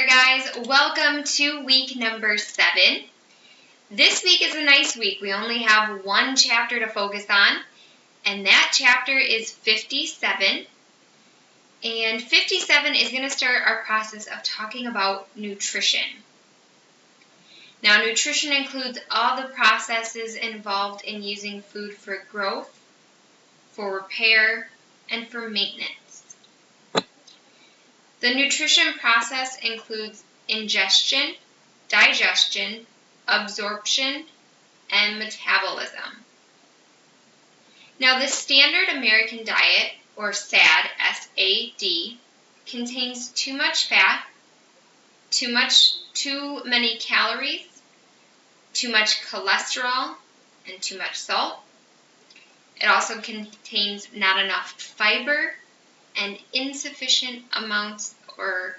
there, guys. Welcome to week number 7. This week is a nice week. We only have one chapter to focus on, and that chapter is 57. And 57 is going to start our process of talking about nutrition. Now, nutrition includes all the processes involved in using food for growth, for repair, and for maintenance. The nutrition process includes ingestion, digestion, absorption, and metabolism. Now, the standard American diet, or SAD, S-A-D, contains too much fat, too many calories, too much cholesterol, and too much salt. It also contains not enough fiber and insufficient amounts or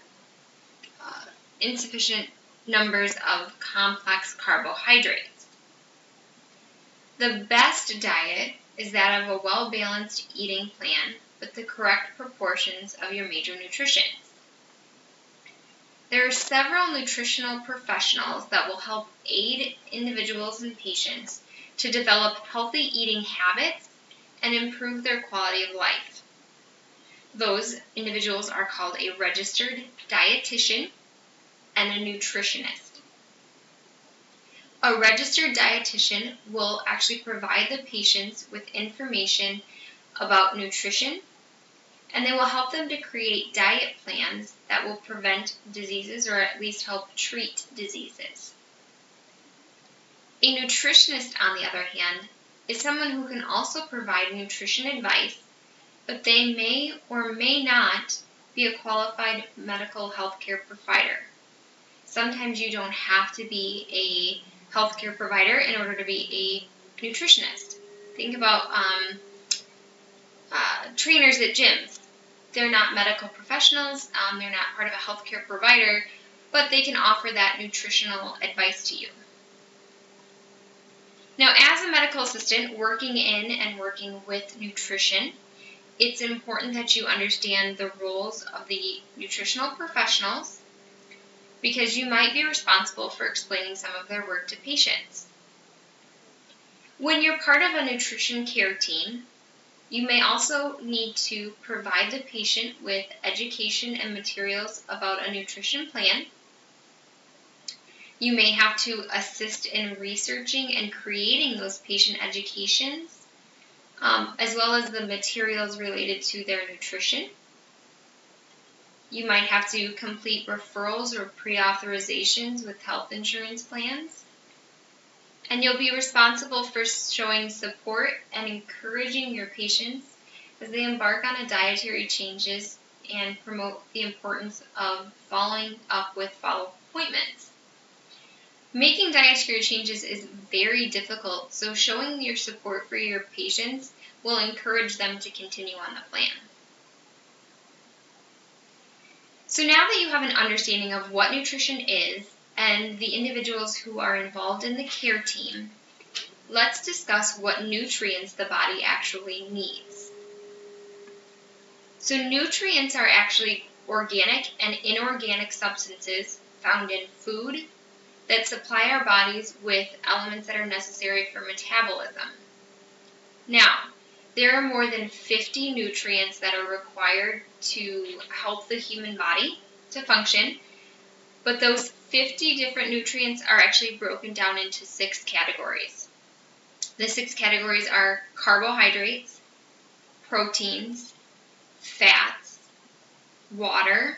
insufficient numbers of complex carbohydrates. The best diet is that of a well-balanced eating plan with the correct proportions of your major nutrients. There are several nutritional professionals that will help aid individuals and patients to develop healthy eating habits and improve their quality of life. Those individuals are called a registered dietitian and a nutritionist. A registered dietitian will actually provide the patients with information about nutrition, and they will help them to create diet plans that will prevent diseases or at least help treat diseases. A nutritionist, on the other hand, is someone who can also provide nutrition advice, but they may or may not be a qualified medical healthcare provider. Sometimes you don't have to be a healthcare provider in order to be a nutritionist. Think about trainers at gyms. They're not medical professionals, they're not part of a healthcare provider, but they can offer that nutritional advice to you. Now, as a medical assistant working in and working with nutrition, it's important that you understand the roles of the nutritional professionals because you might be responsible for explaining some of their work to patients. When you're part of a nutrition care team, you may also need to provide the patient with education and materials about a nutrition plan. You may have to assist in researching and creating those patient educations, as well as the materials related to their nutrition. You might have to complete referrals or pre-authorizations with health insurance plans. And you'll be responsible for showing support and encouraging your patients as they embark on dietary changes and promote the importance of following up with follow-up appointments. Making dietary changes is very difficult, so showing your support for your patients will encourage them to continue on the plan. So now that you have an understanding of what nutrition is and the individuals who are involved in the care team, let's discuss what nutrients the body actually needs. So nutrients are actually organic and inorganic substances found in food that supply our bodies with elements that are necessary for metabolism. Now, there are more than 50 nutrients that are required to help the human body to function, but those 50 different nutrients are actually broken down into 6 categories. The 6 categories are carbohydrates, proteins, fats, water,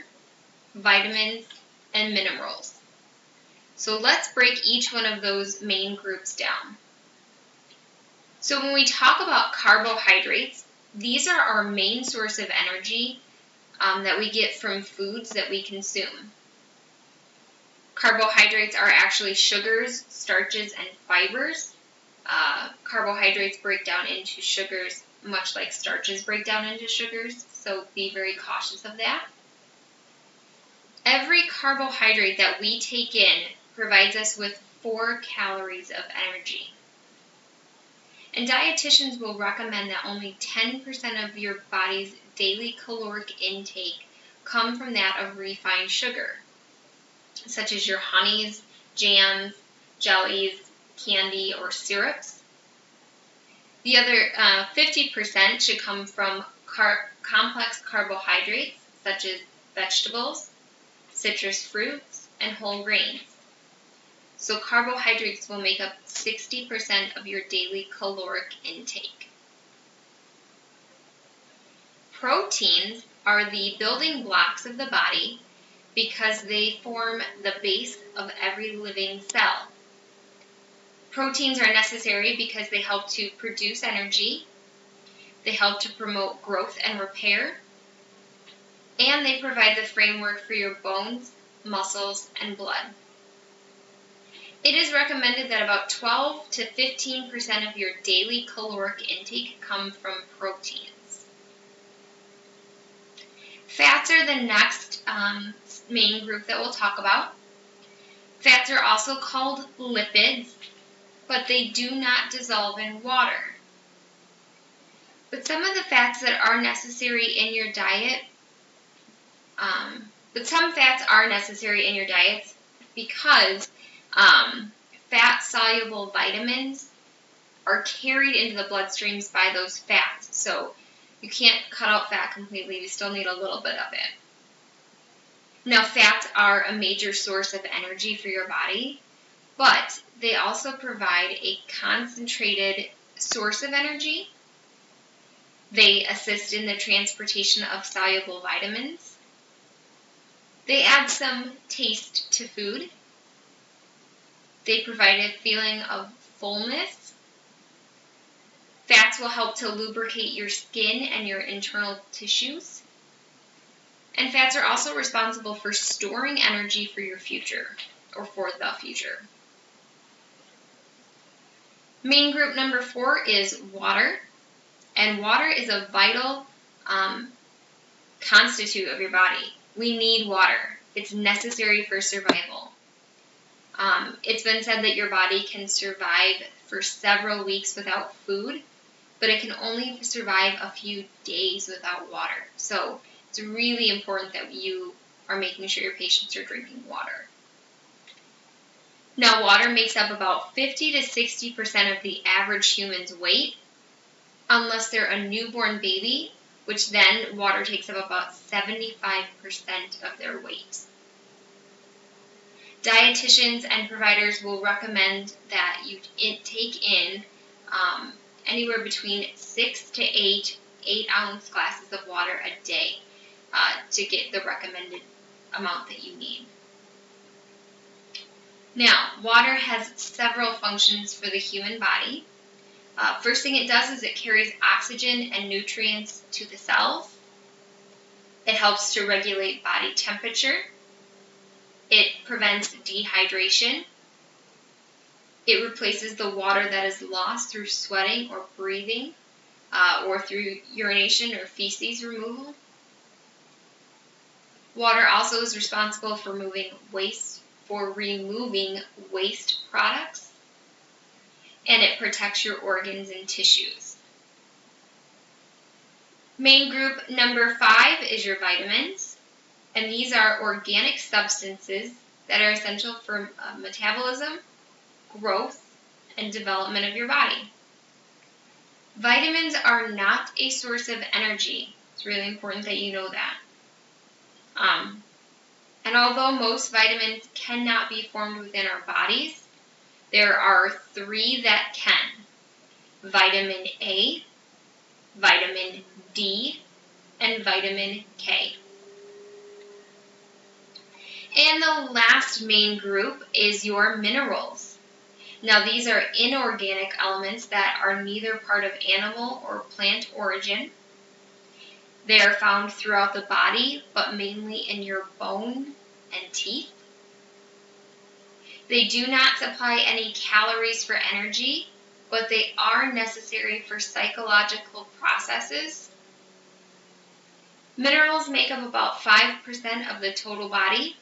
vitamins, and minerals. So let's break each one of those main groups down. So when we talk about carbohydrates, these are our main source of energy that we get from foods that we consume. Carbohydrates are actually sugars, starches, and fibers. Carbohydrates break down into sugars much like starches break down into sugars, so be very cautious of that. Every carbohydrate that we take in provides us with 4 calories of energy. And dietitians will recommend that only 10% of your body's daily caloric intake come from that of refined sugar. such as your honeys, jams, jellies, candy, or syrups. The other 50% should come from complex carbohydrates, such as vegetables, citrus fruits, and whole grains. So carbohydrates will make up 60% of your daily caloric intake. Proteins are the building blocks of the body because they form the base of every living cell. Proteins are necessary because they help to produce energy, they help to promote growth and repair, and they provide the framework for your bones, muscles, and blood. It is recommended that about 12 to 15% of your daily caloric intake come from proteins. Fats are the next main group that we'll talk about. Fats are also called lipids, but they do not dissolve in water. But some of the fats that are necessary in your diet, because fat-soluble vitamins are carried into the bloodstreams by those fats. So you can't cut out fat completely. You still need a little bit of it. Now, fats are a major source of energy for your body, but they also provide a concentrated source of energy. They assist in the transportation of soluble vitamins. They add some taste to food. They provide a feeling of fullness. Fats will help to lubricate your skin and your internal tissues. And fats are also responsible for storing energy for your future, or for the future. Main group number 4 is water. And water is a vital constituent of your body. We need water. It's necessary for survival. It's been said that your body can survive for several weeks without food, but it can only survive a few days without water. So it's really important that you are making sure your patients are drinking water. Now, water makes up about 50 to 60% of the average human's weight, unless they're a newborn baby, which then water takes up about 75% of their weight. Dietitians and providers will recommend that you take in anywhere between 6 to 8 8-ounce glasses of water a day to get the recommended amount that you need. Now, water has several functions for the human body. First thing it does is it carries oxygen and nutrients to the cells. It helps to regulate body temperature. It prevents dehydration. It replaces the water that is lost through sweating or breathing, or through urination or feces removal. Water also is responsible for removing waste products, and it protects your organs and tissues. Main group number 5 is your vitamins, and these are organic substances that are essential for metabolism, growth, and development of your body. Vitamins are not a source of energy. It's really important that you know that. And although most vitamins cannot be formed within our bodies, there are 3 that can: vitamin A, vitamin D, and vitamin K. And the last main group is your minerals. Now, these are inorganic elements that are neither part of animal or plant origin. They are found throughout the body, but mainly in your bone and teeth. They do not supply any calories for energy, but they are necessary for psychological processes. Minerals make up about 5% of the total body,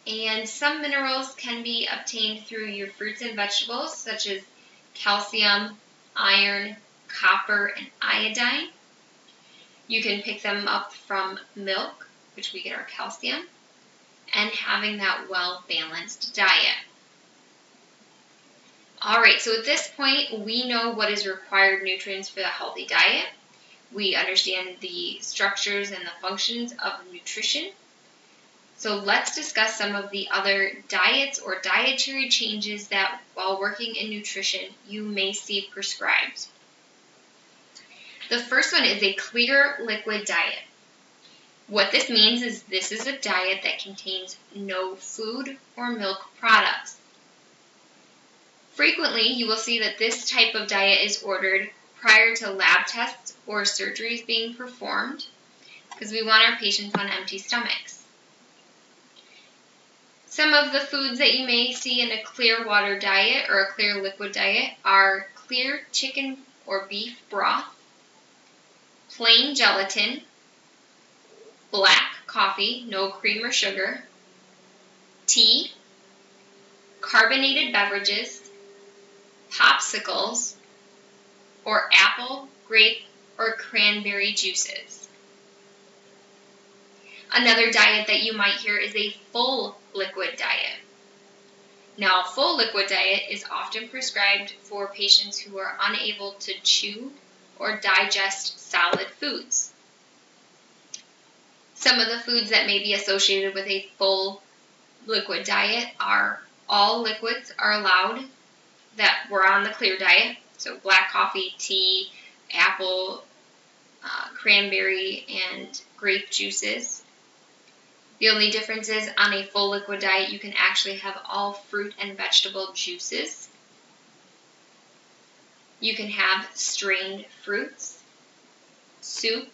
and some minerals can be obtained through your fruits and vegetables, such as calcium, iron, copper, and iodine. You can pick them up from milk, which we get our calcium. and having that well-balanced diet. Alright, so at this point, we know what is required nutrients for the healthy diet. We understand the structures and the functions of nutrition. So let's discuss some of the other diets or dietary changes that, while working in nutrition, you may see prescribed. The first one is a clear liquid diet. What this means is this is a diet that contains no food or milk products. Frequently, you will see that this type of diet is ordered prior to lab tests or surgeries being performed because we want our patients on empty stomachs. Some of the foods that you may see in a clear water diet or a clear liquid diet are clear chicken or beef broth, plain gelatin, black coffee, no cream or sugar, tea, carbonated beverages, popsicles, or apple, grape, or cranberry juices. Another diet that you might hear is a full liquid diet. Now, a full liquid diet is often prescribed for patients who are unable to chew or digest solid foods. Some of the foods that may be associated with a full liquid diet are all liquids are allowed that were on the clear diet, so black coffee, tea, apple, cranberry, and grape juices. The only difference is on a full liquid diet, you can actually have all fruit and vegetable juices. You can have strained fruits, soup,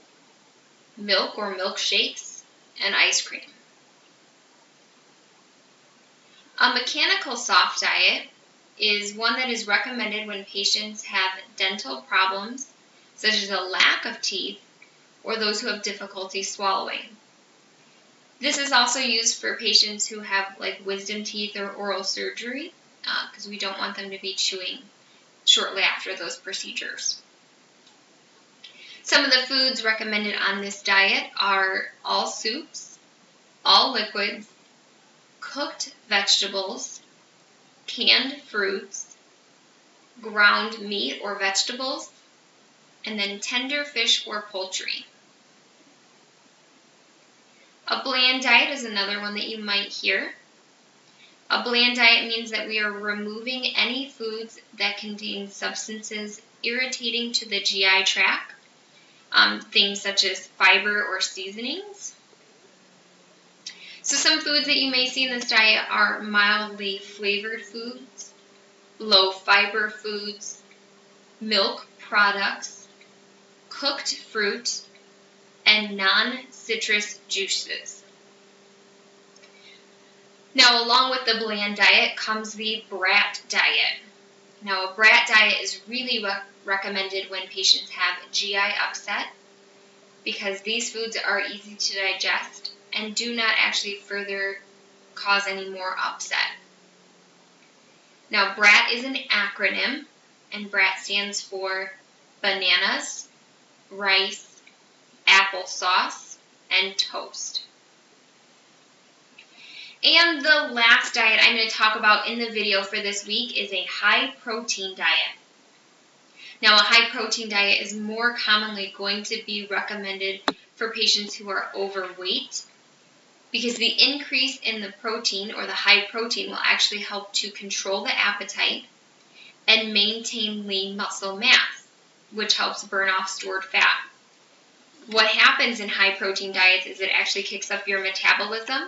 milk or milkshakes, and ice cream. A mechanical soft diet is one that is recommended when patients have dental problems, such as a lack of teeth, or those who have difficulty swallowing. This is also used for patients who have like wisdom teeth or oral surgery, because we don't want them to be chewing shortly after those procedures. Some of the foods recommended on this diet are all soups, all liquids, cooked vegetables, canned fruits, ground meat or vegetables, and then tender fish or poultry. A bland diet is another one that you might hear. A bland diet means that we are removing any foods that contain substances irritating to the GI tract, things such as fiber or seasonings. So some foods that you may see in this diet are mildly flavored foods, low fiber foods, milk products, cooked fruit, and non-citrus juices. Now, along with the bland diet comes the BRAT diet. Now, a BRAT diet is really recommended when patients have GI upset because these foods are easy to digest and do not actually further cause any more upset. Now, BRAT is an acronym, and BRAT stands for bananas, rice, applesauce, and toast. And the last diet I'm going to talk about in the video for this week is a high-protein diet. Now, a high-protein diet is more commonly going to be recommended for patients who are overweight because the increase in the protein or the high protein will actually help to control the appetite and maintain lean muscle mass, which helps burn off stored fat. What happens in high-protein diets is it actually kicks up your metabolism,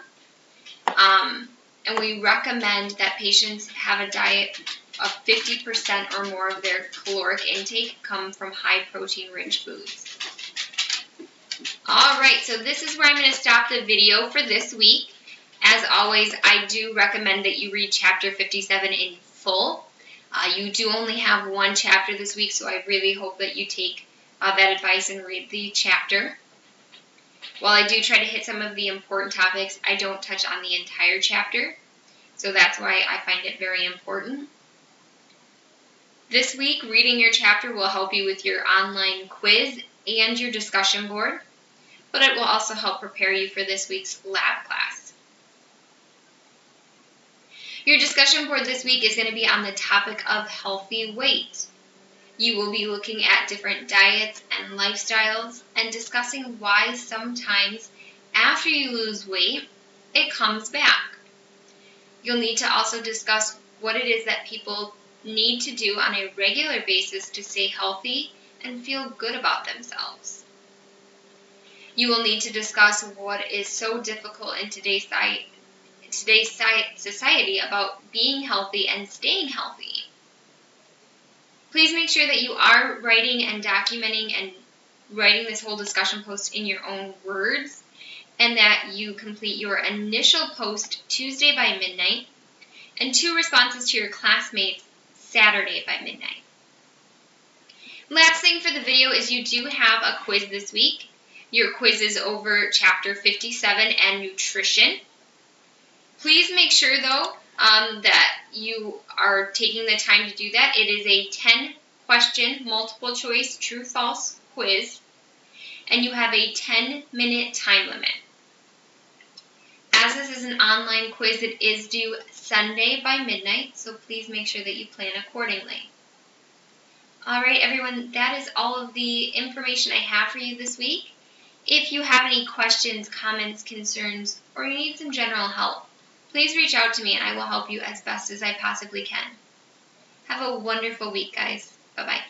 and we recommend that patients have a diet of 50% or more of their caloric intake come from high-protein rich foods. Alright, so this is where I'm going to stop the video for this week. As always, I do recommend that you read Chapter 57 in full. You do only have one chapter this week, so I really hope that you take that advice and read the chapter. While I do try to hit some of the important topics, I don't touch on the entire chapter, so that's why I find it very important. This week, reading your chapter will help you with your online quiz and your discussion board, but it will also help prepare you for this week's lab class. Your discussion board this week is going to be on the topic of healthy weight. You will be looking at different diets and lifestyles and discussing why sometimes after you lose weight, it comes back. You'll need to also discuss what it is that people need to do on a regular basis to stay healthy and feel good about themselves. You will need to discuss what is so difficult in today's society about being healthy and staying healthy. Please make sure that you are writing and documenting and writing this whole discussion post in your own words, and that you complete your initial post Tuesday by midnight and 2 responses to your classmates Saturday by midnight. Last thing for the video is you do have a quiz this week. Your quiz is over Chapter 57 and Nutrition. Please make sure, though, that you are taking the time to do that. It is a 10-question, multiple-choice, true-false quiz, and you have a 10-minute time limit. As this is an online quiz, it is due Sunday by midnight, so please make sure that you plan accordingly. All right, everyone, that is all of the information I have for you this week. If you have any questions, comments, concerns, or you need some general help, please reach out to me and I will help you as best as I possibly can. Have a wonderful week, guys. Bye-bye.